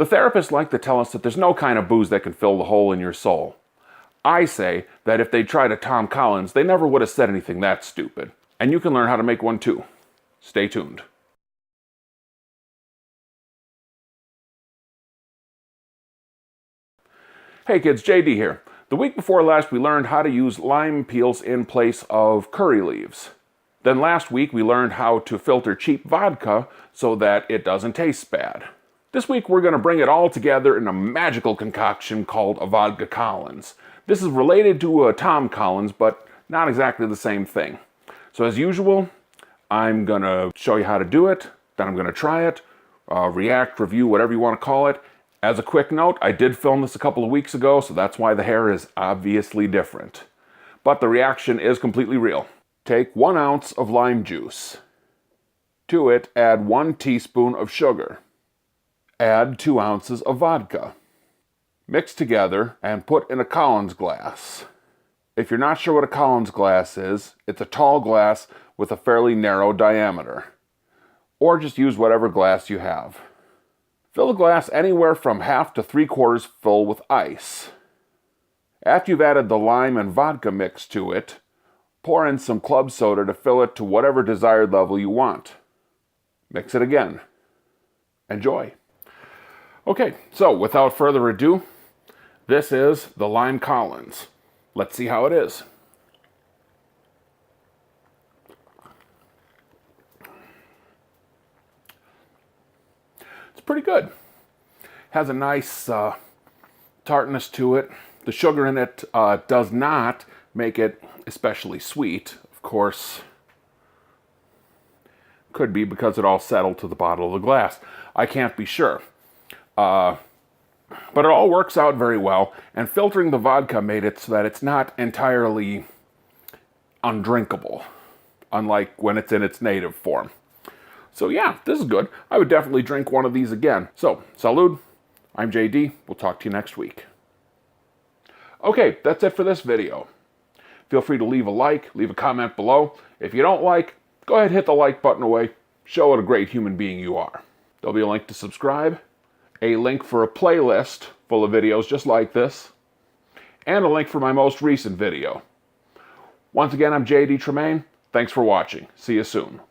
The therapists like to tell us that there's no kind of booze that can fill the hole in your soul. I say that if they tried a Tom Collins, they never would have said anything that stupid. And you can learn how to make one too. Stay tuned. Hey kids, JD here. The week before last we learned how to use lime peels in place of curry leaves. Then last week we learned how to filter cheap vodka so that it doesn't taste bad. This week we're going to bring it all together in a magical concoction called a vodka Collins. This is related to a Tom Collins, but not exactly the same thing. So as usual, I'm going to show you how to do it, then I'm going to try it, react, review, whatever you want to call it. As a quick note, I did film this a couple of weeks ago, so that's why the hair is obviously different. But the reaction is completely real. Take 1 ounce of lime juice. To it, add 1 teaspoon of sugar. Add 2 ounces of vodka. Mix together and put in a Collins glass. If you're not sure what a Collins glass is, it's a tall glass with a fairly narrow diameter. Or just use whatever glass you have. Fill the glass anywhere from half to 3/4 full with ice. After you've added the lime and vodka mix to it, pour in some club soda to fill it to whatever desired level you want. Mix it again. Enjoy. Okay, so without further ado, this is the Lime Collins. Let's see how it is. It's pretty good. Has a nice tartness to it. The sugar in it does not make it especially sweet. Of course, could be because it all settled to the bottom of the glass. I can't be sure. But it all works out very well, and filtering the vodka made it so that it's not entirely undrinkable, unlike when it's in its native form. So yeah, this is good. I would definitely drink one of these again. So, salud. I'm JD. We'll talk to you next week. Okay, that's it for this video. Feel free to leave a like, leave a comment below. If you don't like, go ahead and hit the like button away. Show what a great human being you are. There'll be a link to subscribe, a link for a playlist full of videos just like this, and a link for my most recent video. Once again, I'm JD Tremaine. Thanks for watching. See you soon.